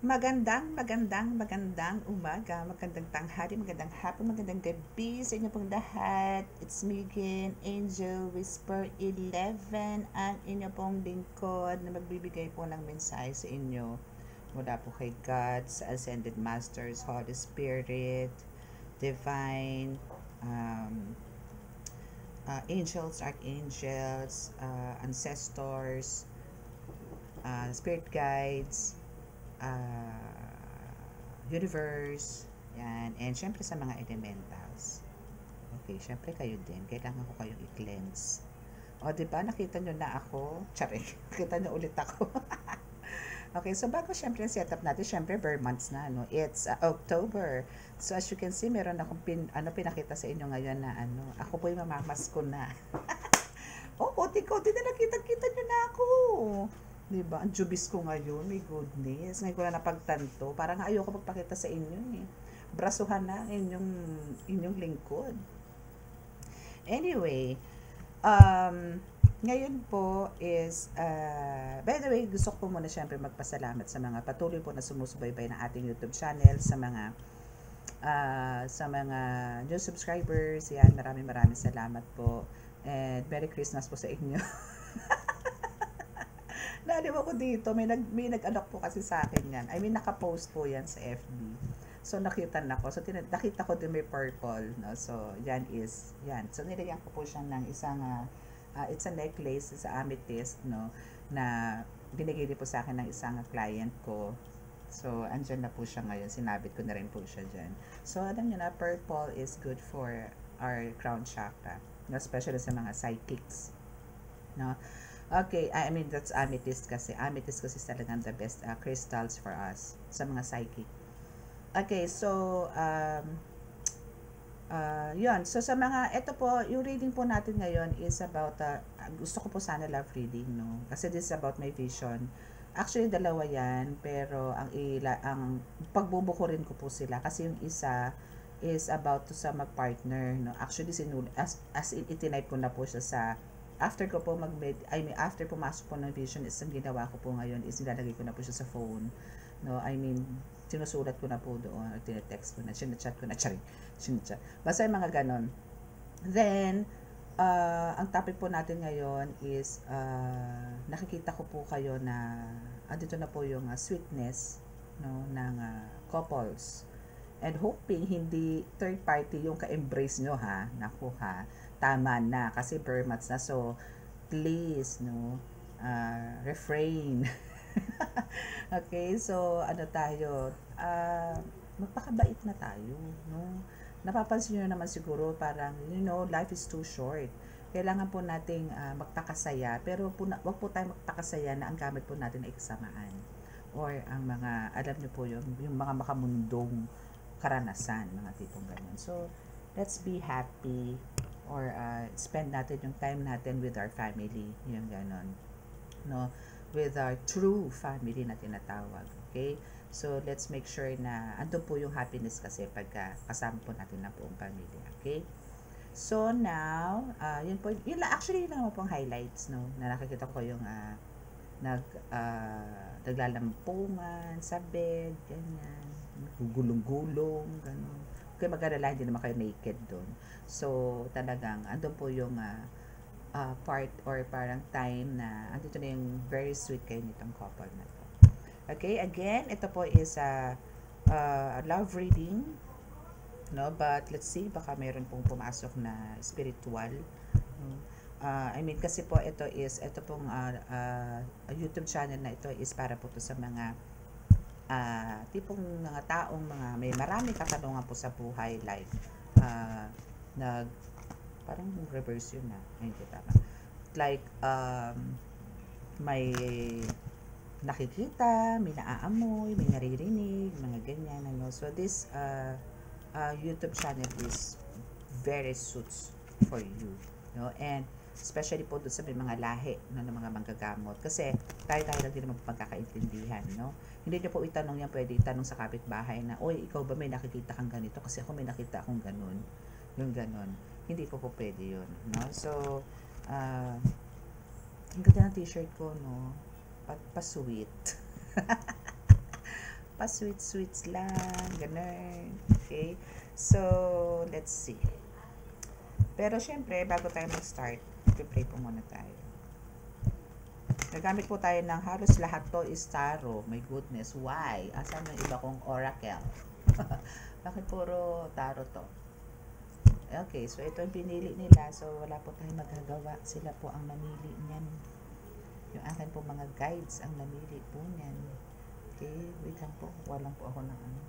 Magandang umaga, magandang tanghali, magandang hapon, magandang gabi sa inyo pong lahat. It's me again, Angel Whisper 11, ang inyo pong lingkod na magbibigay po ng mensahe sa inyo mula po kay God, sa Ascended Masters, Holy Spirit, Divine, um, angels, archangels, ancestors, spirit guides, universe, yan, and syempre sa mga elementals. Okay, syempre kayo din, kailangan ko kayong i-cleanse. O, di ba nakita nyo na ako? Charing, nakita nyo ulit ako. Okay, so bago syempre ang setup natin, syempre bare months na, no? It's October. So as you can see, meron akong pinakita sa inyo ngayon na ako po'y mamamasko na. Oh, konti-konti na nakita-kita nyo na ako. Diba? Ang jubis ko ngayon, may goodness. Ngayon ko na napagtanto. Parang ayoko magpakita sa inyo eh. Brasuhan na inyong lingkod. Anyway, ngayon po is, by the way, gusto ko muna syempre magpasalamat sa mga patuloy po na sumusubaybay ng ating YouTube channel, sa mga new subscribers. Yan, maraming salamat po. And Merry Christmas po sa inyo. Naliw ako dito, may nag-anak po kasi sa akin yan. I mean, naka-post po yan sa FB. So, nakita na ko. So, nakita ko din may purple. No? So, yan. So, nilagyan ko po siya ng isang, it's a necklace, it's a amethyst, no? Na binigay din po sa akin ng isang client ko. So, andyan na po siya ngayon. Sinabit ko na rin po siya dyan. So, alam niyo na, purple is good for our crown chakra. No? Especially sa mga psychics. No? Okay, I mean, that's amethyst kasi. Amethyst kasi talagang the best crystals for us sa mga psychic. Okay, so, yun. So, sa mga, ito po, yung reading po natin ngayon is about, gusto ko po sana love reading, no? Kasi this is about my vision. Actually, dalawa yan, pero ang pagbubuko rin ko po sila. Kasi yung isa is about to sa mag-partner, no? Actually, as in, itinipe ko na po siya sa after ko po after pumasok po ng vision is ang ginawa ko po ngayon is nilalagay ko na po siya sa phone. No, I mean, sinusulat ko na po doon, at tinetext ko na, sinachat ko na, sinachat. Basta yung mga ganon. Then, ang topic po natin ngayon is, nakikita ko po kayo na, andito na po yung sweetness, no, ng couples. And hoping hindi third party yung ka-embrace nyo ha. Naku ha. Tama na kasi per months na. So, please, no, refrain. Okay, so ano tayo? Magpakabait na tayo, no? Napapansin nyo naman siguro parang, life is too short. Kailangan po nating magpakasaya, pero wag po tayo magpakasaya na ang gamit po natin ay kasamaan. Or ang mga, alam nyo po yung mga makamundong karanasan, mga tipong ganyan. So, let's be happy or spend natin yung time natin with our family, yung ganon. No? With our true family na tinatawag. Okay? So, let's make sure na andun po yung happiness kasi pagka kasama po natin na buong pamilya. Okay? So, now, yun po, actually, yun lang po ang highlights, no? Na nakikita ko yung naglalampungan sa bed, ganyan, gugulong-gulong, gano'n. Okay, mag-alala, hindi naman kayo naked doon. So, talagang, andun po yung part or parang time na andito na yung very sweet kayo nitong couple na to. Okay, again, ito po is a love reading, no? But let's see, baka meron pong pumasok na spiritual, no? I mean, kasi po ito pong YouTube channel na ito is para po to sa mga tipong mga taong may maraming katanungan po sa buhay, life. Parang reverse yun na. Hindi tama. Like, may nakikita, may naaamoy, may naririnig, mga ganyan. So, this YouTube channel is very suits for you. No? And, especially po doon sa may mga lahi, no, ng mga manggagamot. Kasi, tayo lang din naman pagkakaintindihan, no? Hindi niyo po itanong yan, pwede itanong sa kapitbahay na, oy, ikaw ba may nakikita kang ganito? Kasi ako may nakita akong ganun. Yung ganun. Hindi po pwede yun, no? So, ang ganda ng t-shirt ko, no? Pa-sweet. pa-sweets lang, ganun. Okay? So, let's see. Pero syempre, bago tayo mag-start, pray po muna tayo. Nagamit po tayo ng halos lahat to is tarot. My goodness, why? Asan yung iba kong oracle? Bakit puro tarot to? Okay, so ito yung pinili nila. So, wala po tayong magagawa. Sila po ang namili niyan. Yung akin po mga guides ang namili po niyan. Okay, wait lang po. Walang po ako ng ano.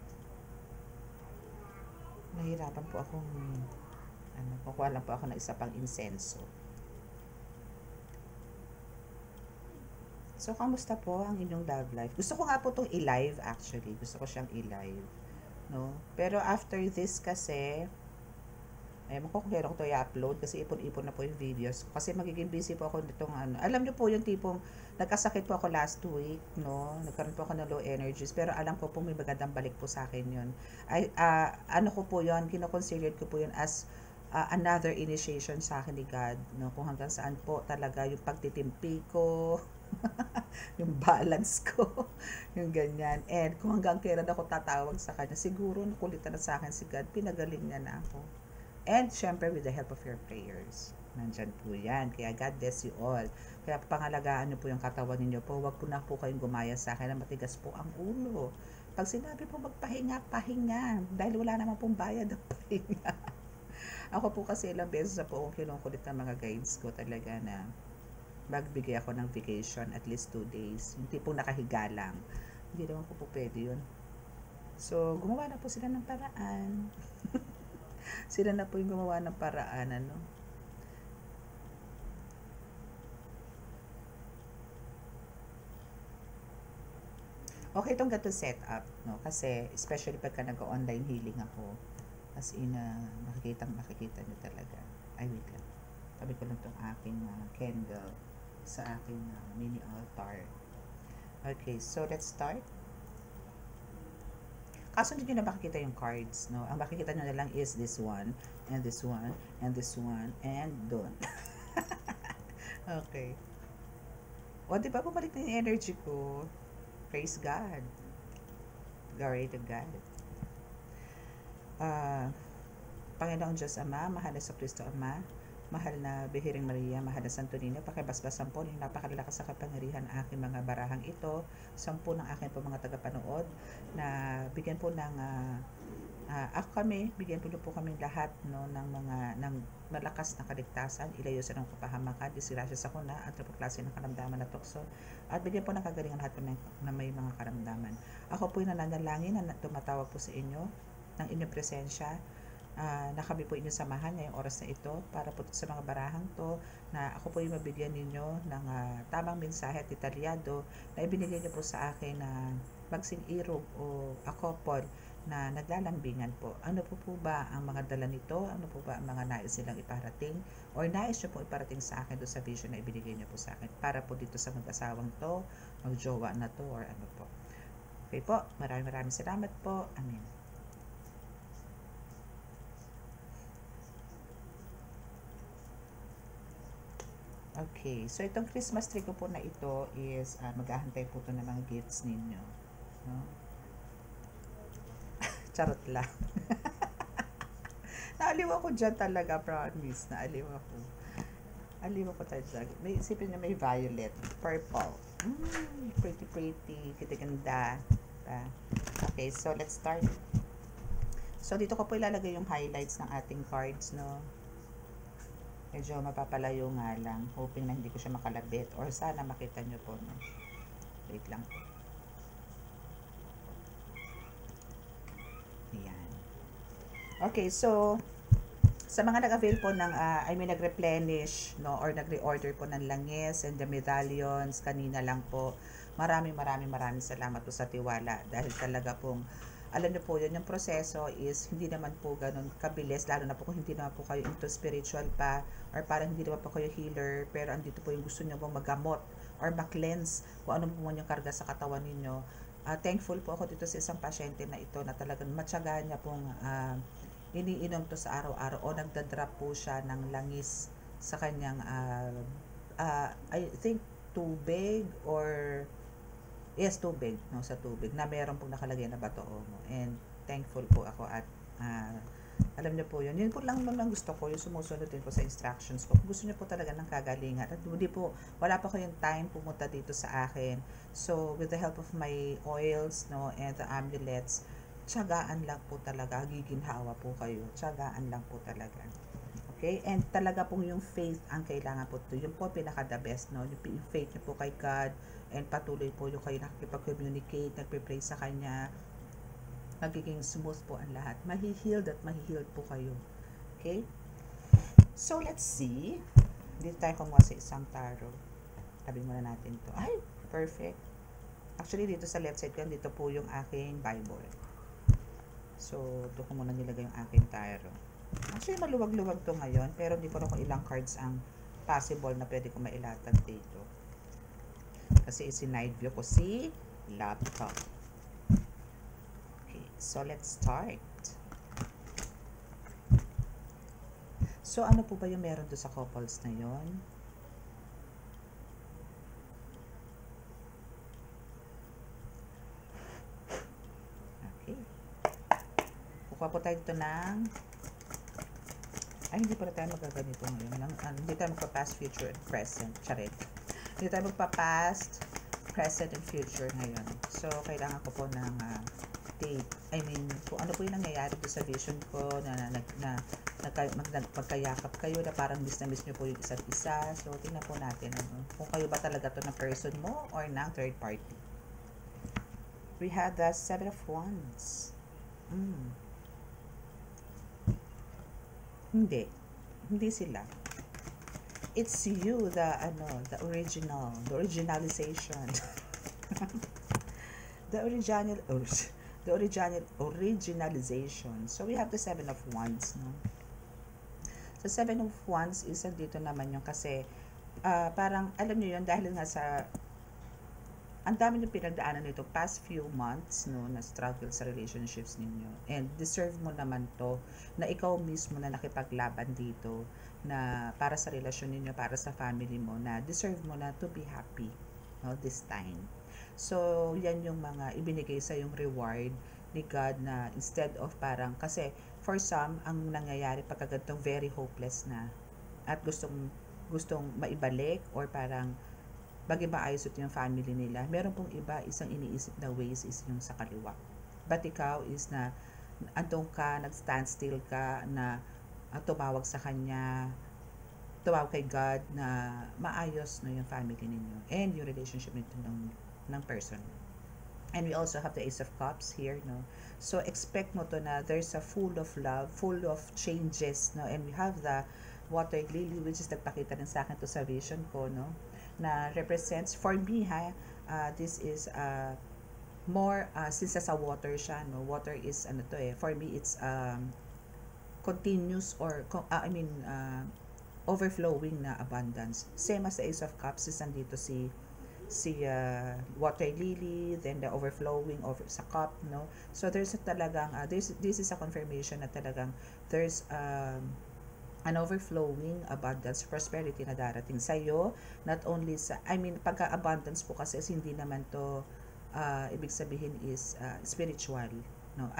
Nahirapan po akong kukuha lang po ako ng isa pang insenso. So, kamusta po ang inyong love life? Gusto ko nga po itong i-live actually. Gusto ko siyang i-live. No? Pero after this kasi, ayaw ko kung kailan ko ito i-upload kasi ipon-ipon na po yung videos. Kasi magiging busy po ako nitong ano. Alam niyo po yung tipong nagkasakit po ako last week, no? Nagkaroon po ako ng low energies. Pero alam ko po may magandang balik po sa akin yun. Ano ko po yun, kinoconsider ko po yun as another initiation sa akin ni God, no? Kung hanggang saan po talaga yung pagtitimpi ko, yung balance ko, yung ganyan. And kung hanggang kailan ako tatawag sa kanya, siguro nakulitan na sa akin si God, pinagaling niya na ako. And syempre with the help of your prayers. Nandyan po yan. Kaya God bless you all. Kaya pangalagaan nyo po yung katawan ninyo po. Huwag po na po kayong gumaya sa akin na matigas po ang ulo. Pag sinabi po magpahinga, pahinga. Dahil wala naman pong bayad ng pahinga. Ako po kasi ilang beses na po akong kinukulit ng mga guides ko talaga na magbigay ako ng vacation at least 2 days. Yung tipong nakahiga lang. Hindi naman po pwede yun. So, gumawa na po sila ng paraan. Sila na po yung gumawa ng paraan, ano. Okay itong gato setup, no? Kasi, especially pagka nag-online healing ako, as in, makikita nyo talaga. Ay, wait lang. Tabi ko lang itong aking candle sa aking mini altar. Okay, so let's start. Kaso hindi nyo na makikita yung cards, no? Ang makikita nyo na lang is this one, and this one, and this one, and dun. Okay. O, di ba bumalik na yung energy ko? Praise God. Glory to God. Panginoong Diyos Ama, mahal na sa Kristo Ama, mahal na Bihiring Maria, mahal na Santo Niño, pakibasbasan po ng napakalakas sa kapangyarihan aking mga barahang ito, 10 ng aking po mga tagapanood, na bigyan po ng ako kami, bigyan po kami lahat, no, ng malakas na kaligtasan, ilayo sa ng kapahamakan, disgrasya sa kuna, at klase ng karamdaman na tukso, at bigyan po ng kagalingan lahat po na may mga karamdaman. Ako po yung nananalangin na tumatawag po sa inyo ng inyong presensya, na kami po inyong samahan ngayong oras na ito para po sa mga barahang to, na ako po yung mabigyan ninyo ng tamang mensahe at detalyado na ibinigay niyo po sa akin na magsing-irog o akopol na naglalambingan po. Ano po ba ang mga dala nito? Ano po ba ang mga nais nilang iparating? Or nais nyo po iparating sa akin doon sa vision na ibinigay niyo po sa akin para po dito sa mag-asawang to, mag-jowa na to, or ano po. Okay po, maraming salamat po. Amen. Okay, so itong Christmas tree ko po na ito is maghahantay po ito ng mga gifts ninyo. No? Charot lang. Naaliw ako dyan talaga, promise. Naaliw ako. Aliw ako talaga. May isipin niya may violet, purple. Pretty. Ganda. Okay, so let's start. So dito ko po ilalagay yung highlights ng ating cards, no? Medyo mapapalayo nga lang. Hoping na hindi ko siya makalabit. Or sana makita nyo po. No? Wait lang. Ayan. Okay, so sa mga nag-avail po ng, nag-replenish, no, or nag-reorder po ng langis and the medallions, kanina lang po. Maraming salamat po sa tiwala. Dahil talaga pong alam niyo po yun, yung proseso is hindi naman po ganun kabilis, lalo na po kung hindi naman po kayo into spiritual pa, or parang hindi naman po kayo healer, pero andito po yung gusto niyo pong magamot or ma-cleanse kung ano po man yung karga sa katawan ninyo. Thankful po ako dito sa isang pasyente na ito na talagang matyaga niya pong iniinom to sa araw-araw o nagdadrop po siya ng langis sa kanyang I think tubig or Yes, tubig, no, sa tubig na meron pong nakalagay na bato mo. And thankful po ako at alam niyo po yun. Yun po lang naman gusto ko, yung sumusunod din po sa instructions ko. Kung gusto niyo po talaga ng kagalingan at hindi po, wala pa ko yung time pumunta dito sa akin. So, with the help of my oils, no, and the amulets, tiyagaan lang po talaga, giginhawa po kayo. Tiyagaan lang po talaga. Okay? And talaga pong yung faith ang kailangan po ito. Yung po pinaka-the best, no? Yung faith niyo po kay God and patuloy po yung kayo nakikipag-communicate, nagpe-pray sa Kanya, magiging smooth po ang lahat. Mahi-healed at mahi-healed po kayo. Okay? So, let's see. Dito tayo kumuha sa isang tarot. Tabi muna natin to. Ay, perfect. Actually, dito sa left side ko, dito po yung aking Bible. So, ito ko muna nilagay yung aking tarot. Actually, maluwag-luwag to ngayon, pero hindi ko na kung ilang cards ang possible na pwede ko mailatag dito. Kasi isinide view ko si laptop. Okay, so let's start. So, ano po ba yung meron doon sa couples na yon? Okay. Kukuha po tayo dito ng ay, hindi pala tayo magaganito ngayon. Hindi tayo magpa-past, future, and present. Charit. Hindi tayo magpa-past, present, and future ngayon. So, kailangan ko po ng date. I mean, kung ano po yung nangyayari po sa vision ko na magkayakap kayo na parang miss na miss nyo po yung isa't isa. So, tingnan po natin kung kayo ba talaga to na person mo or ng third party. We have the 7 of Wands. Hindi. Hindi sila. It's you, the originalization. the originalization. So, we have the 7 of Wands, no? So, 7 of Wands is dito naman yung kasi, parang, alam niyo yun, dahil nga sa ang dami yung pinagdaanan nito past few months, no, na struggle sa relationships ninyo. And deserve mo naman to na ikaw mismo na nakipaglaban dito na para sa relasyon ninyo, para sa family mo, na deserve mo na to be happy, no, this time. So, yan yung mga ibinigay sa yung reward ni God na instead of parang, kasi for some, ang nangyayari pagka ganitong very hopeless na at gustong maibalik or parang bagay maayos ito yung family nila. Meron pong iba, isang iniisip na ways is yung sa kaliwa. But ikaw is na andong ka, nag-stand still ka, na tumawag sa Kanya, tumawag kay God na maayos no yung family ninyo and yung relationship nito ng person. And we also have the Ace of Cups here, no? So, expect mo to na there's a full of love, full of changes, no? And we have the Water Lily, which is nagpakita rin sa akin to sa vision ko, no? Na represents, for me this is more, since sa water siya, no? Water is, for me, it's continuous or, overflowing na abundance. Same as the Ace of Cups, is nandito si water lily, then the overflowing over sa cup, no? So, there's talagang, this is a confirmation na talagang there's, an overflowing abundance, prosperity na darating sa iyo, not only sa, pagka-abundance po kasi hindi naman to, ibig sabihin is spiritual, no?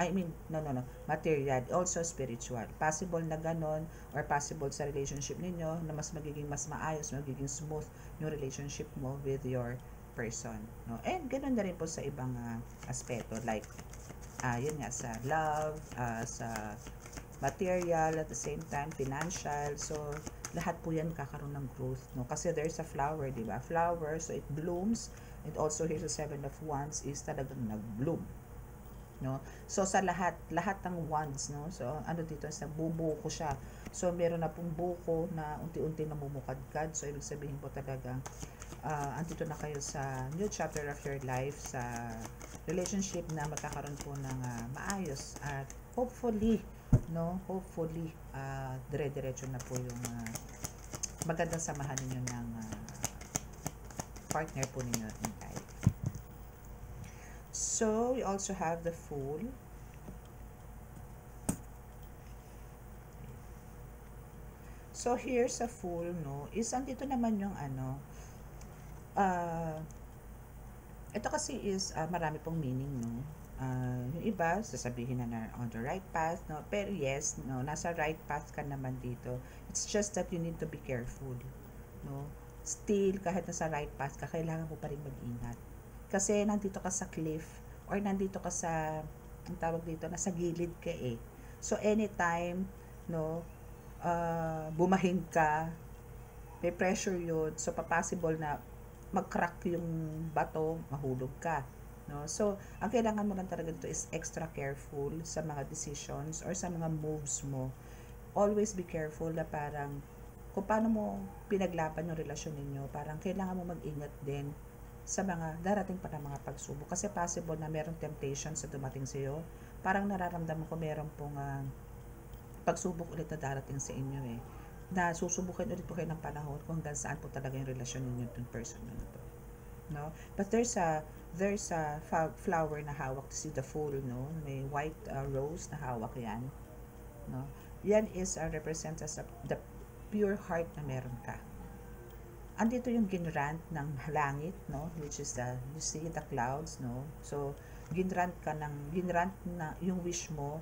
No, material, also spiritual. Possible na ganon, or possible sa relationship ninyo na mas maayos, magiging smooth yung relationship mo with your person, no? And ganon na rin po sa ibang aspeto, like, yun nga, sa love, sa material, at the same time financial. So, lahat po yan kakaroon ng growth, no? Kasi there's a flower, di ba? Flower, so it blooms. And also here sa 7 of Wands is talagang nag-bloom, no? So, sa lahat ng wands, no? So, dito, sa bubuko siya. So, meron na pong buko na unti-unti namumukadkad. So, ibig sabihin po talaga, andito na kayo sa new chapter of your life, sa relationship na magkakaroon po ng maayos at hopefully, dire-diretso na po yung magandang samahan ninyo ng partner po ninyo in life. So, we also have the Fool. So, here's a Fool, no? Is andito naman yung Ito kasi is marami pong meaning, no? Yung iba, sasabihin na on the right path, no? Pero yes, no, nasa right path ka naman dito. It's just that you need to be careful, no? Still, kahit nasa right path ka, kailangan mo pa rin mag-ingat. Kasi nandito ka sa cliff or nandito ka sa, ang tawag dito, nasa gilid ka eh. So, anytime, no, bumahin ka, may pressure yun. So, possible na mag-crack yung bato, mahulog ka. No? So, ang kailangan mo lang talaga dito is extra careful sa mga decisions or sa mga moves mo. Always be careful na parang kung paano mo pinaglaban yung relasyon ninyo, parang kailangan mo mag-ingat din sa mga darating pa ng mga pagsubok. Kasi possible na merong temptation sa dumating sa iyo. Parang nararamdaman ko meron pong pagsubok ulit na darating sa inyo eh. Na susubukin ulit po kayo ng panahon kung hanggang saan po talaga yung relasyon ninyo ng person na to. No? But there's a flower na hawak, to see the full, no? May white rose na hawak yan, no? Yan is represents as the pure heart na meron ka. Andito yung ginrant ng langit, no? Which is you see the clouds, no? So ginrant na yung wish mo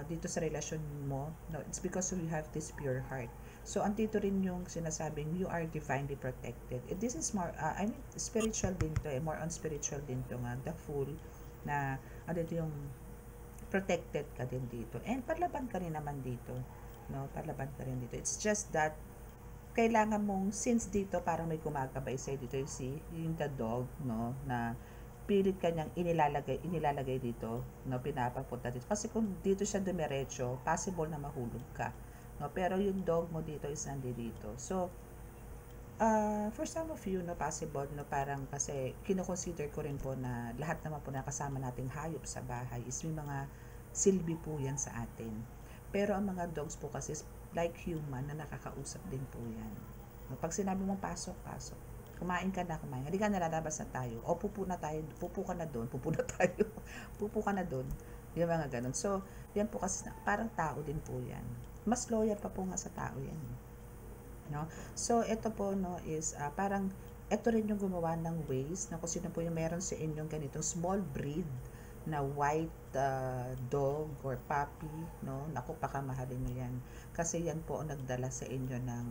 dito sa relasyon mo, no, it's because you have this pure heart. So, andito rin yung sinasabing you are divinely protected. This is more, I mean, spiritual din to eh. More on spiritual din to nga. The Fool, na andito yung protected ka din dito. And palaban ka rin naman dito. No, palaban ka rin dito. It's just that, kailangan mong, since dito parang may gumagabay sa'yo dito, you see, yung the dog, no, na pilit kanyang inilalagay dito, no, pinapapunta dito. Kasi kung dito siya dumiretso, possible na mahulog ka. No, pero yung dog mo dito is nandito. So, for some of you, no, possible, no, parang kasi kino-consider ko rin po na lahat naman po na kasama nating hayop sa bahay is may mga silbi po yan sa atin. Pero ang mga dogs po kasi like human na nakakausap din po yan. No, pag sinabi mong pasok, pasok. Kumain ka na, kumain. Hindi ka na, lalabas na tayo. O pupo na tayo, pupo ka na doon, pupo na tayo. Pupo ka na doon. Yung mga ganun. So, yan po kasi parang tao din po yan. Mas loyal pa po nga sa tao yan. No? So, ito po, no, is parang ito rin yung gumawa ng ways na kung sino po yung meron sa inyong ganitong small breed na white dog or puppy, no? Naku, pakamahalin nyo yan. Kasi yan po ang nagdala sa inyo ng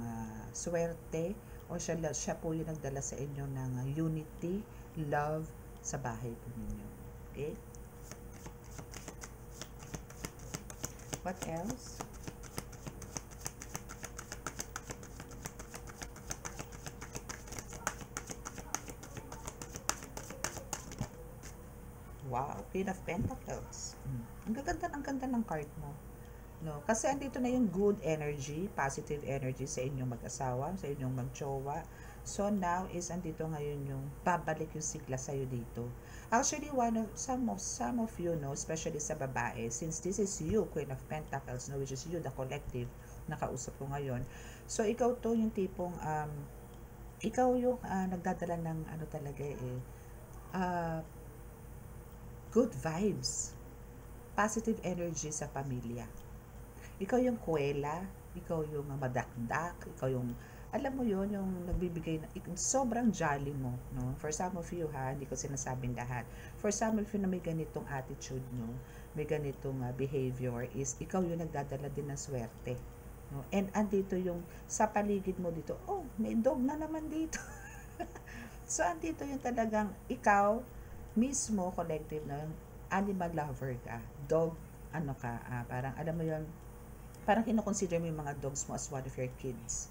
swerte, o siya po yung nagdala sa inyo ng unity, love sa bahay po ninyo. Okay? What else? Wow, Queen of Pentacles. Ang ganda ng card mo. No, kasi andito na yung good energy, positive energy sa inyong mag-asawa, sa inyong mag-jowa. So now is andito ngayon yung babalik yung sigla sa iyo dito. Actually, some of you, no, especially sa babae, since this is you, Queen of Pentacles, no, which is you, the collective, nakausap ko ngayon. So ikaw to yung tipong ikaw yung nagdadala ng ano talaga good vibes, positive energy sa pamilya. Ikaw yung kuwela, ikaw yung madakdak, ikaw yung, alam mo yun, yung nagbibigay na, sobrang jolly mo, no? For some of you, ha, hindi ko sinasabing lahat. For some of you na may ganitong attitude, no? May ganitong behavior, is ikaw yung nagdadala din ng swerte. No? And andito yung, sa paligid mo dito, oh, may dog na naman dito. So, andito yung talagang, ikaw, mismo, collective na, animal lover ka, dog, ano ka, parang, alam mo yun, parang kino-consider mo yung mga dogs mo as one of your kids.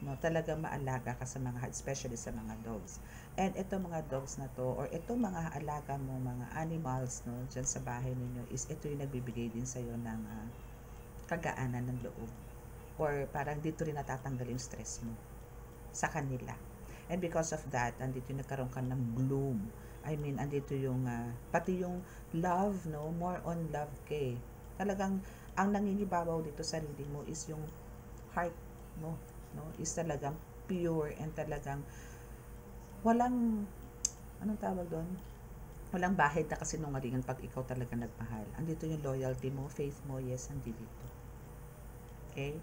No, talagang maalaga ka sa mga, especially sa mga dogs. And ito mga dogs na to, or ito mga alaga mo, mga animals, no, dyan sa bahay ninyo, is ito yung nagbibigay din sa'yo ng kagaanan ng loob. Or parang dito rin natatanggal yung stress mo sa kanila. And because of that, andito yung nagkaroon ka ng bloom. I mean, andito yung, pati yung love, no, more on love kay. Talagang, ang nangingibabaw dito sa reading mo is yung heart mo, no, is talagang pure and talagang walang, anong tawag doon? Walang bahid na kasinungalingan pag ikaw talaga nagmahal. Andito yung loyalty mo, faith mo, yes, andito. Okay?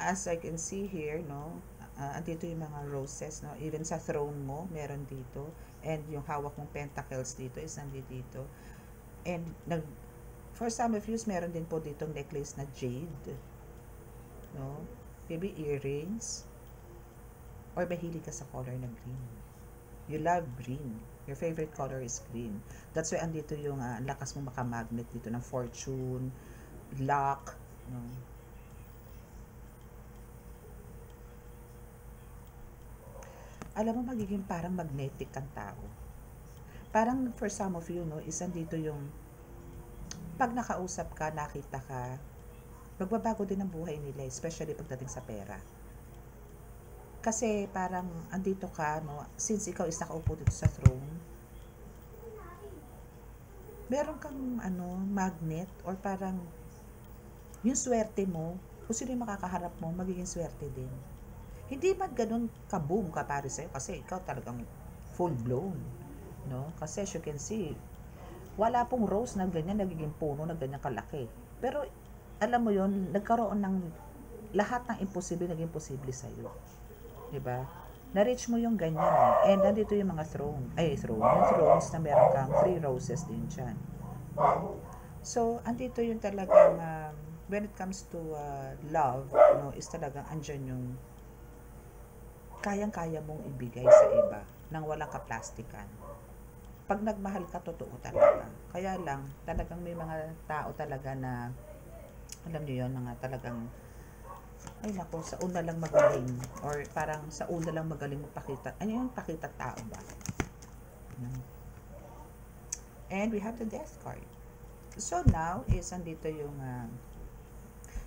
As I can see here, no, andito yung mga roses, no, even sa throne mo, meron dito. And yung hawak mong pentacles dito is nandito. And for some of you, meron din po ditong necklace na jade. No? Maybe earrings. Or mahilig ka sa color na green. You love green. Your favorite color is green. That's why andito yung lakas mo makamagnet dito ng fortune, luck. No? Alam mo, magiging parang magnetic kang tao. Parang for some of you, no, is andito yung pag nakausap ka, nakita ka, magbabago din ang buhay nila, especially pagdating sa pera. Kasi parang andito ka, no, since ikaw is nakaupo dito sa throne, meron kang magnet or parang yung swerte mo, kung sino yung makakaharap mo, magiging swerte din. Hindi man ganun ka-boom ka para sa'yo kasi ikaw talagang full-blown. No? Kasi as you can see, wala pong rose na ganyan, nagiging puno na ganyan kalaki. Pero alam mo yon, nagkaroon ng lahat ng imposible naging posible sa'yo. Diba? Na-reach mo yung ganyan eh. And nandito yung mga yung thrones na meron kang 3 roses din dyan. So, andito yung talagang when it comes to love, no, is talagang andyan yung kayang-kaya mong ibigay sa iba nang walang kaplastikan. Pag nagmahal ka, totoo talaga. Kaya lang, talagang may mga tao talaga na, alam niyo yun, mga talagang, ay nako, sa una lang magaling. Or parang sa una lang magaling magpakita. Ano yung pakita tao ba? And we have the death card. So now, is andito yung,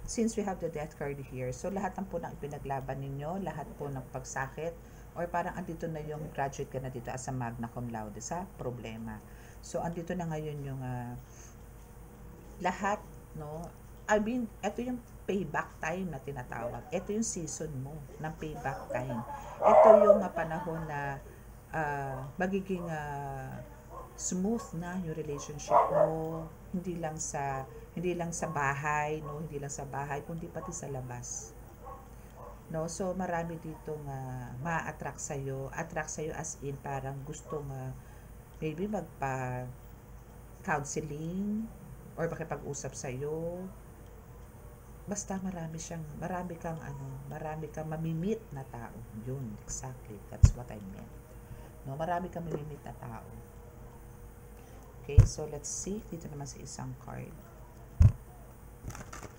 since we have the death card here, so lahat ng po ng ipinaglaban ninyo, lahat po ng pagsakit, or parang andito na yung graduate ka na dito as a magna cum laude sa problema. So, andito na ngayon yung lahat, no? I mean, ito yung payback time na tinatawag. Ito yung season mo ng payback time. Ito yung panahon na magiging smooth na yung relationship mo, hindi lang sa bahay, no, hindi lang sa bahay kundi pati sa labas. No, so marami ditong ma-attract sa iyo as in parang gustong maybe magpa counseling or makipag-usap sa iyo. Basta marami kang mamimit na tao. Yun, exactly. That's what I meant. No, marami kang mamimit na tao. Okay, so let's see dito naman sa isang card.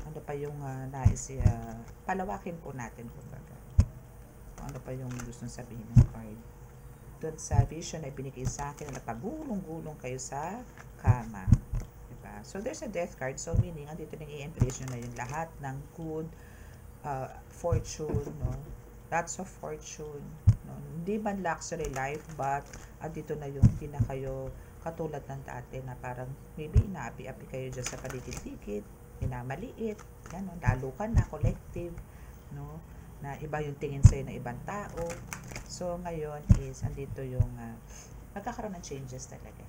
Ano pa yung nais palawakin po natin kumbaga. Ano pa yung gustong sabihin ng card? Doon sa vision ay binigay sa akin na pagulong-gulong kayo sa kama. Diba? So there's a death card. So meaning, andito nang i-embrace nyo na yung lahat ng good fortune, no? Lots of fortune. No? Hindi man luxury life, but andito na yung hindi na kayo katulad ng dati na parang maybe inaapi-api kayo dyan sa paligid-ligid, minamaliit, yan, no? Lalo ka na, collective, no? Na iba yung tingin sa'yo ng ibang tao. So, ngayon is, andito yung magkakaroon ng changes talaga,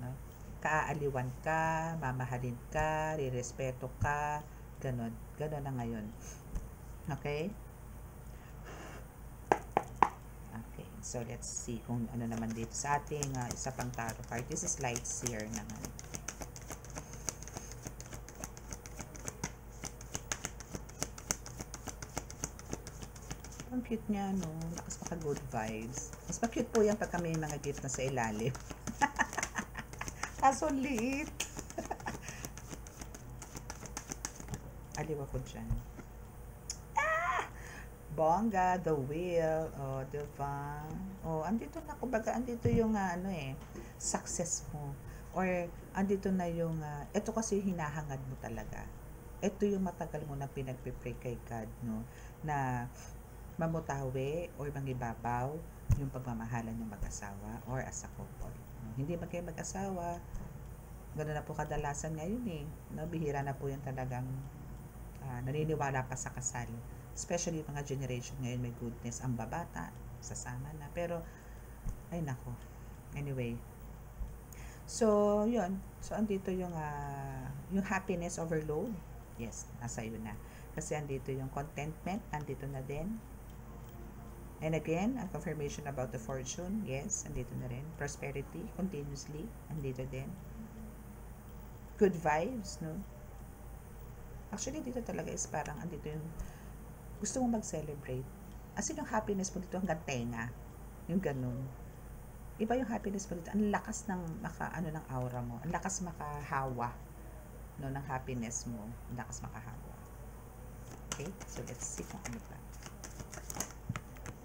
no? Kaaaliwan ka, mamahalin ka, rirespeto ka, ganon na ngayon. Okay? Okay, so let's see kung ano naman dito sa ating isa pang tarot card. This is light seer naman. Ang cute niya, no? Lakas maka good vibes. Mas pa-cute po yan pagka may mga gift na sa ilalim. Kaso liit. Aliw ako dyan. Bongga, the wheel, diba? Andito na, kumbaga, andito yung, success mo. Or, andito na yung, ito kasi hinahangad mo talaga. Ito yung matagal mo na pinagpipray kay God, no? Na, mamutawi or mangibabaw yung pagmamahalan ng mag-asawa or as a couple. Hindi ba kayo mag-asawa? Gano'n na po kadalasan ngayon eh. No? Bihira na po yung talagang naniniwala pa sa kasal. Especially yung mga generation ngayon, may goodness, ang babata, sasama na. Pero, ay nako. Anyway. So, yun. So, andito yung happiness overload. Yes, nasa iyo na. Kasi andito yung contentment, andito na din. And again, a confirmation about the fortune. Yes, andito na rin. Prosperity, continuously. Andito din. Good vibes, no? Actually, dito talaga is parang andito yung gusto mong mag-celebrate. As in, yung happiness mo dito hanggang tenga. Yung ganun. Iba yung happiness mo dito. Ang lakas ng ng aura mo. Ang lakas makahawa, no, ng happiness mo. Ang lakas makahawa. Okay? So, let's see kung ano pa.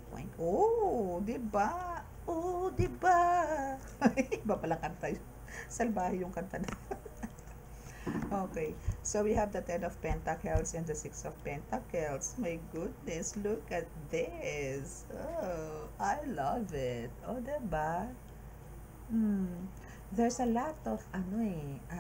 Point. Oh, diba? Oh, diba? Iba palang kanta yun. Salbahe yung kanta na. Okay, so we have the Ten of Pentacles and the Six of Pentacles. My goodness, look at this. Oh, I love it. Oh, diba? There's a lot of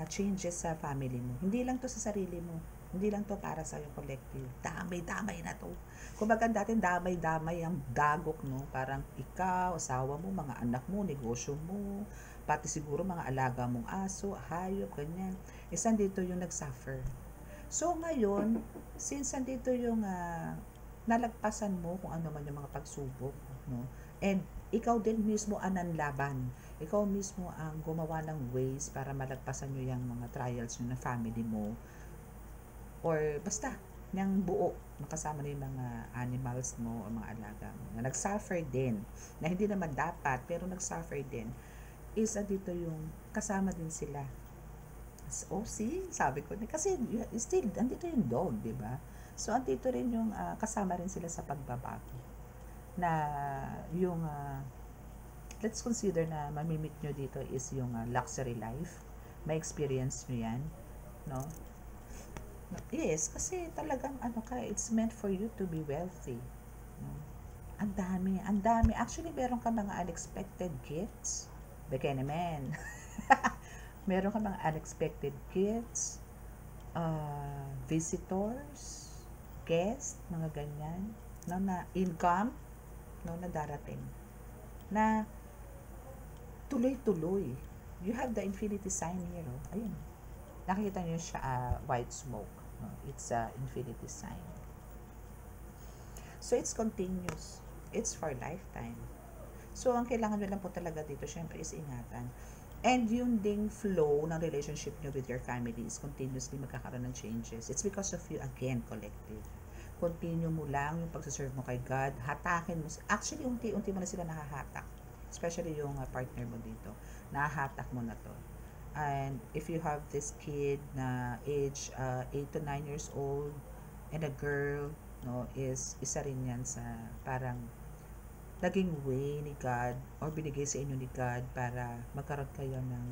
changes sa family mo. Hindi lang to sa sarili mo. Hindi lang to para sa yung collective. Damay-damay na to. Kumbaga dati damay-damay ang dagok, no? Parang ikaw, asawa mo, mga anak mo, negosyo mo, pati siguro mga alaga mong aso, hayop, ganyan. Isa dito yung nag-suffer. So ngayon, since andito yung nalagpasan mo kung ano man yung mga pagsubok, no? And ikaw din mismo ang nanlaban. Ikaw mismo ang gumawa ng ways para malagpasan nyo yung mga trials nyo ng family mo. Or basta, ng buo, nakasama na yung mga animals mo o mga alaga mo. Na nag-suffer din. Na hindi naman dapat, pero nag-suffer din. Isa dito yung kasama din sila. Oh, see? Sabi ko. Kasi still, andito yung dog, di ba? So, andito rin yung kasama rin sila sa pagbabago. Na yung let's consider na mamimit nyo dito is yung luxury life. May experience nyo yan, no? Yes, kasi talagang it's meant for you to be wealthy. No? Ang dami, ang dami. Actually, meron ka mga unexpected gifts. Bigay naman. Meron ka mga unexpected gifts, visitors, guests, mga ganyan, no, na income, no, na darating. Na tuloy-tuloy. You have the infinity sign here. Oh. Ayun. Nakikita niyo siya, white smoke. No? It's a infinity sign. So, it's continuous. It's for lifetime. So, ang kailangan nyo lang po talaga dito, syempre, is ingatan. And yung ding flow ng relationship nyo with your family is continuously magkakaroon ng changes. It's because of you, again, collective. Continue mo lang yung pagsaserve mo kay God. Hatakin mo. Actually, unti-unti mo na sila nahahatak. Especially yung partner mo dito. Nahahatak mo na to. And if you have this kid na age 8 to 9 years old and a girl, no, is isa rin yan sa parang naging way ni God or binigay sa inyo ni God para magkaroon kayo ng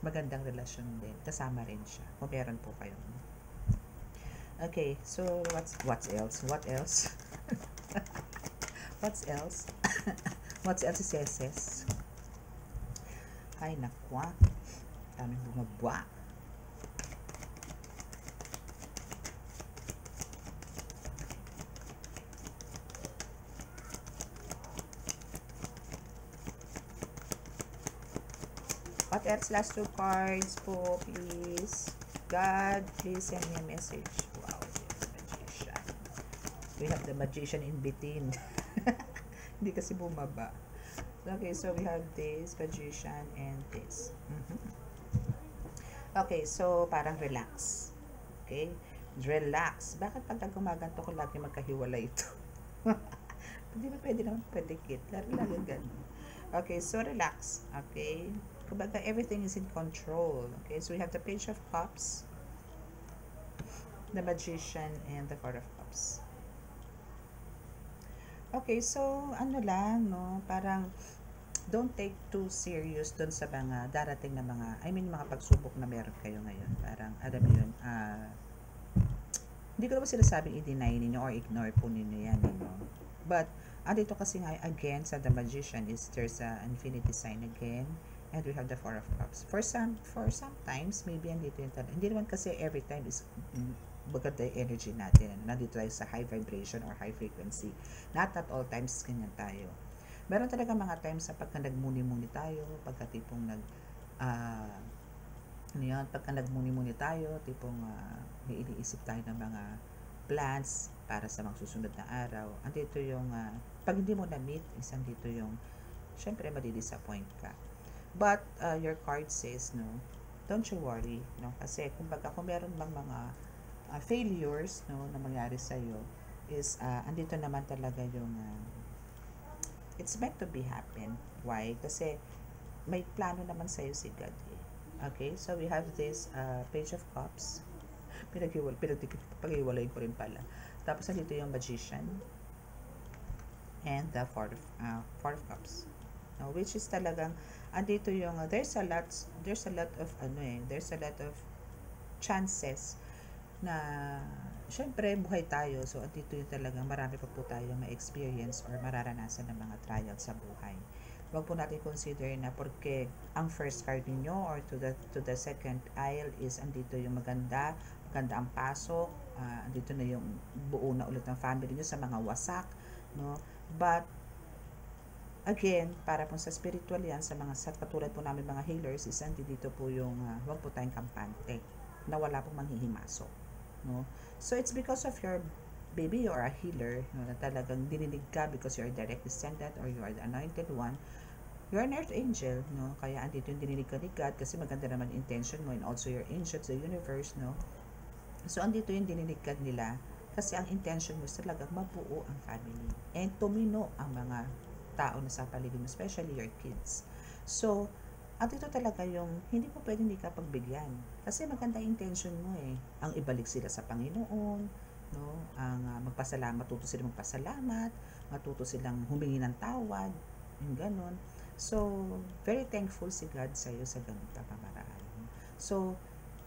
magandang relasyon din. Kasama rin siya. Kung meron po kayo. Okay, so what's else? What else? What's else? What's else is SS? Ay, nakwa. Daming bumabwa. What else? Last two cards po, please. God, please send me a message. Wow, yes, magician. We have the magician in between. Hindi kasi bumaba. Okay, so we have this magician and this. Okay, so parang relax. Okay? Relax. Bakit pag gumaganto ko lagi magkahiwalay ito? Hindi ba pwede naman predicate? Lalo ganun. Okay, so relax. Okay? Kumbaga, everything is in control. Okay, so we have the Page of Cups, the Magician, and the Four of Cups. Okay, so ano lang, no? Parang don't take too serious dun sa mga darating na mga pagsubok na meron kayo ngayon. Parang, alam mo yun, hindi ko naman sinasabing i-deny ninyo or ignore po ninyo yan, But, dito kasi nga, again, sa The Magician is there's an infinity sign again, and we have the Four of Cups. For sometimes, maybe andito yung talaga. Hindi naman kasi every time is maganda yung energy natin. Nandito tayo sa high vibration or high frequency. Not at all times, ganyan tayo. Meron talaga mga times sa pagka nagmuni-muni tayo, pagka tipong pagka nagmuni-muni tayo, tipong may iniisip tayo ng mga plans, para sa mga susunod na araw. Andito yung, pag hindi mo na-meet, is andito yung, syempre, madi-disappoint ka. But, your card says, no, don't you worry, no, kasi, kumbaga, kung meron bang mga failures, no, na mangyari sa'yo, is, andito naman talaga yung, it's meant to be happen. Why? Kasi, may plano naman sa'yo si God, eh. Okay? So, we have this Page of Cups. Pinag-iwalay ko rin pala. Tapos, nandito yung Magician and the Four of Cups. No, which is talagang, andito yung, there's a lot of chances na, syempre, buhay tayo. So, andito yung talagang marami pa po tayo ma-experience or mararanasan ng mga trials sa buhay. Huwag po natin consider na porque ang first card niyo or to the second aisle is andito yung maganda ang pasok, andito na yung buo na ulit ng family niyo sa mga wasak, no? But again, para po sa spiritual yan, sa katulad po namin mga healers, is andito po yung huwag po tayong kampante na wala pong manghihimasok, no? So it's because of your baby, you are a healer, no, na talagang dininig ka because you are direct descendant or you are the anointed one. You're an earth angel, no? Kaya andito yung dininig ka ni God kasi maganda naman yung intention mo and also your angels, the universe, no? So, andito yung dininig ka nila kasi ang intention mo is talagang mabuo ang family and tumino ang mga tao na sa paligid mo, especially your kids. So, andito talaga yung hindi mo pwedeng hindi ka pagbigyan kasi maganda intention mo, eh. Ang ibalik sila sa Panginoon, no? Ang matuto silang magpasalamat, matuto silang humingi ng tawad, yung ganon. So, very thankful si God sa'yo sa ganung pamamaraan. So,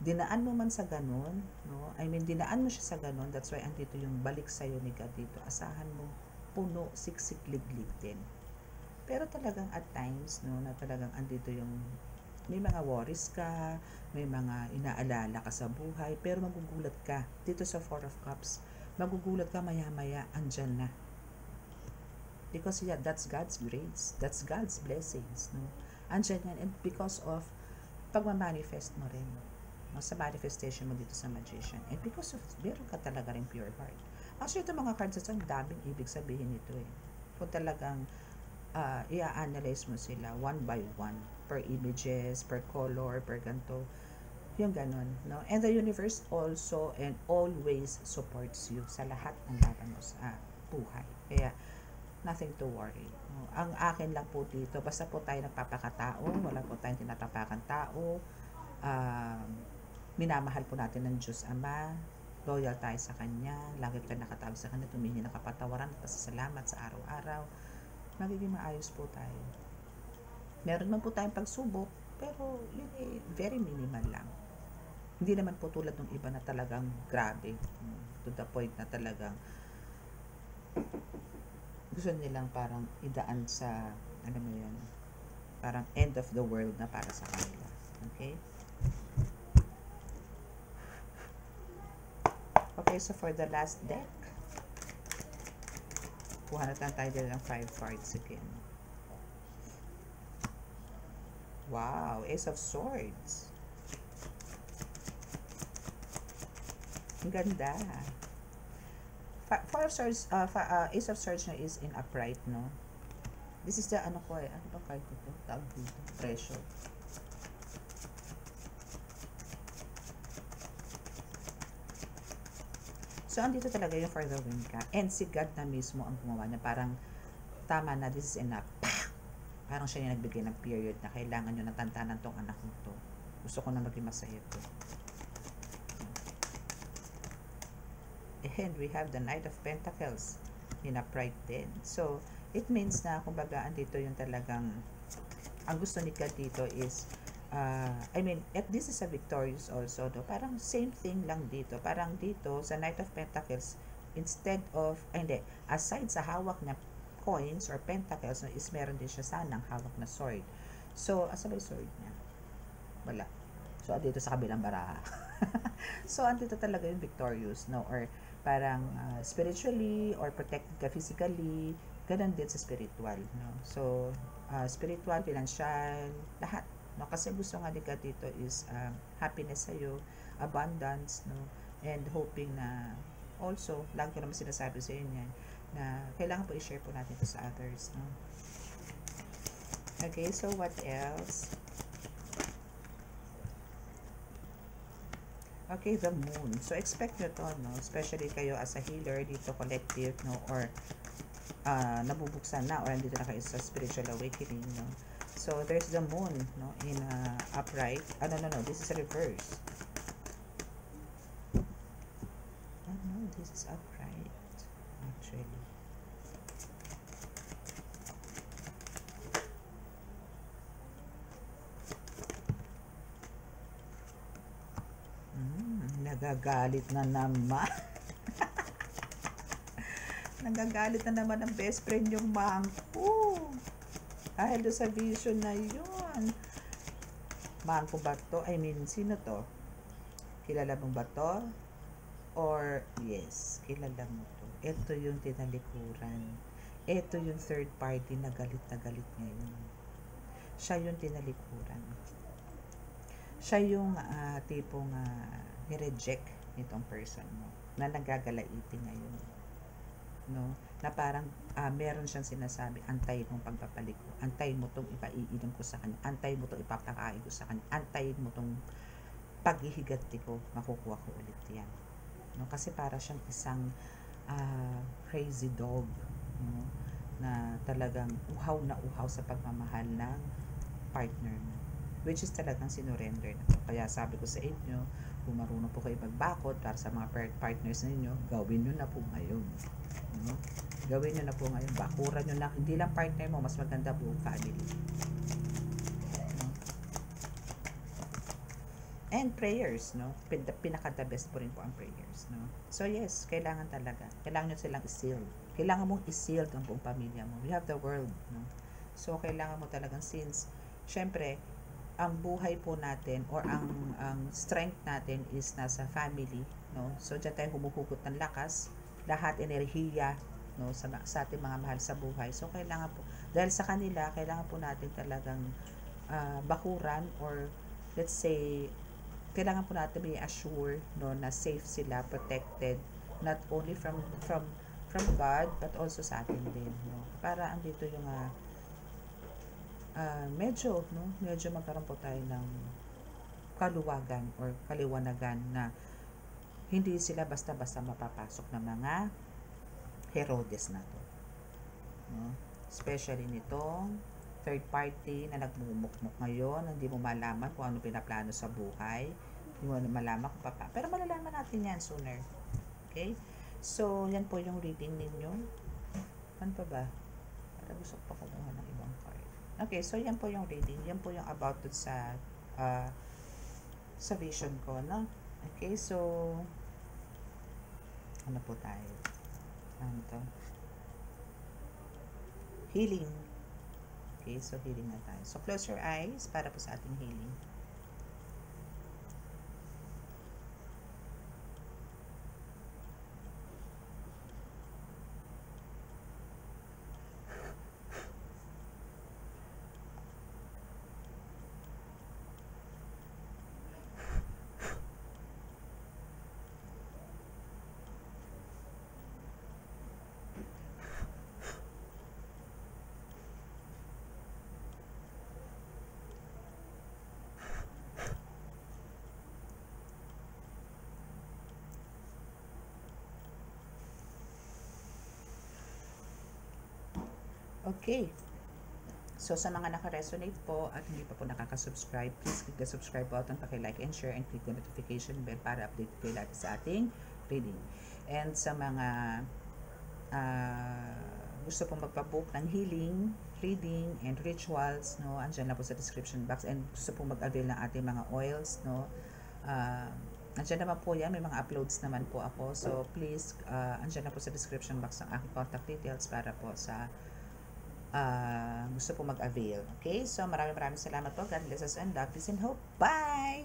dinaan mo man sa ganun, no? Dinaan mo siya sa ganun, that's why andito yung balik sa'yo ni God dito. Asahan mo, puno, siksik, liglig din. Pero talagang at times, no, na talagang andito yung may mga worries ka, may mga inaalala ka sa buhay, pero magugulat ka. Dito sa Four of Cups, magugulat ka maya-maya, andyan na. Because yeah, that's God's grace, that's God's blessings, no? Andyan yan, and because of pagmamanifest mo rin, no, sa manifestation mo dito sa Magician, and because of meron ka talaga rin pure heart. Actually, ito mga cards ito, ang daming ibig sabihin nito, eh. Kung talagang i-analyze mo sila one by one, per images, per color, per ganto, yung ganon, no? And the universe also and always supports you sa lahat ng laban mo sa buhay. Kaya nothing to worry. Ang akin lang po dito, basta po tayo nagpapakatao, wala po tayong tinatapakan tao, minamahal po natin ng Diyos Ama, loyal tayo sa Kanya, lagi tayo nakatawag sa Kanya, tumingi ng kapatawaran at pasasalamat sa araw-araw, magiging maayos po tayo. Meron man po tayong pagsubok, pero yun eh, very minimal lang. Hindi naman po tulad ng iba na talagang grabe, to the point na talagang gusto nilang parang idaan sa, ano mo yun, parang end of the world na para sa kanila. Okay? Okay, so for the last deck, kuha na tayo dito ng 5 cards again. Wow, Ace of Swords. Ang ganda. Ace of Swords na is in upright, no? This is the, ano ko eh, ano ba card ito? Tawag dito, Treasure. So, andito talaga yung for the win ka. And si God na mismo ang gumawa na parang, tama na, this is enough. Parang siya yung nagbigay ng period na kailangan nyo natantanan tong anak mo to. Gusto ko na maging masaya to. And we have the Knight of Pentacles in upright din. So, it means na, kumbaga, andito yung talagang, ang gusto ni God dito is, this is a victorious also, no? Parang same thing lang dito. Parang dito, sa Knight of Pentacles, instead of, aside sa hawak na coins or pentacles, no, is meron din siya sanang hawak na sword. So, asa ba yung sword niya? Wala. So, andito sa kabilang baraha. So, andito talaga yung victorious, no? Or, parang spiritually or protected ka physically, ganun din sa spiritual, no? So, spiritual, financial, lahat, no? Kasi gusto nga ka dito is happiness sa'yo, abundance, no? And hoping na also, lagi ko naman sinasabi sa inyo yan, na kailangan po i-share po natin ito sa others, no? Okay, so what else? Okay, the moon. So, expect nyo to, no? Especially kayo as a healer, dito collective, no? Or, nabubuksan na, or nandito na kayo sa spiritual awakening, no? So, there's the moon, no? In upright. No, this is reverse. No, this is upright, actually. Nagagalit na naman. Nagagalit na naman ang best friend yung mangko. Dahil sa vision na yun. Mangko ba to? I mean, sino to? Kilala mo ba to? Or, yes, kilala mo to. Ito yung tinalikuran. Ito yung third party na galit ngayon. Siya yung tinalikuran. Siya yung tipong ni-reject nitong person mo na nagagalaitin ngayon, no? Na parang meron siyang sinasabi, antayin mong pagpapaliko, antayin mo tong ipaiinom ko sa kanya, antayin mo tong ipapakain ko sa kanya, antayin mo tong paghihigati ko, makukuha ko ulit yan, no? Kasi para siyang isang crazy dog, no? Na talagang uhaw na uhaw sa pagmamahal ng partner mo, which is talagang sinurrender na. Kaya sabi ko sa inyo, kung marunong po kayo magbakod para sa mga partners ninyo, gawin nyo na po ngayon. No? Gawin nyo na po ngayon. Bakuran nyo na, hindi lang partner mo, mas maganda buong family. No? And prayers, no? Pinaka-the best po rin po ang prayers, no? So yes, kailangan talaga. Kailangan nyo silang i-seal. Kailangan mong i-seal ang buong pamilya mo. We have the world, no? So kailangan mo talagang, since syempre ang buhay po natin or ang strength natin is nasa family, no? So diyan tayo humuhugot ng lakas, lahat enerhiya, no, sa ating mga mahal sa buhay. So kailangan po, dahil sa kanila, kailangan po natin talagang bakuran, or let's say kailangan po natin may assure, no, na safe sila, protected, not only from God but also sa atin din, no? Para andito yung medyo magkaroon po tayo ng kaluwagan or kaliwanagan na hindi sila basta-basta mapapasok ng mga Herodes na to, no? Especially nitong third party na nagmumukmuk ngayon, hindi mo malaman kung ano pinaplano sa buhay, hindi mo malaman kung pero malalaman natin yan sooner. Okay, so yan po yung reading ninyo. Ano pa ba? Para gusto ko pa kumuha ng ibang card. Okay, so yan po yung reading. Yan po yung about sa vision ko, no? Okay, so ano po tayo? Ano to? Healing. Okay, so healing na tayo. So close your eyes para po sa ating healing. Okay. So, sa mga naka-resonate po at hindi pa po nakaka-subscribe, please click the subscribe button, paki-like and share, and click the notification bell para update kayo lahat sa ating reading. And sa mga gusto pong magpa-book ng healing, reading, and rituals, no, andyan lang po sa description box. And gusto pong mag-avail ng ating mga oils, no, andyan naman po yan, may mga uploads naman po ako. So, please, andyan na po sa description box ang aking contact details para po sa gusto po mag-avail. Okay? So, maraming salamat po. God bless us and love, peace and hope. Bye!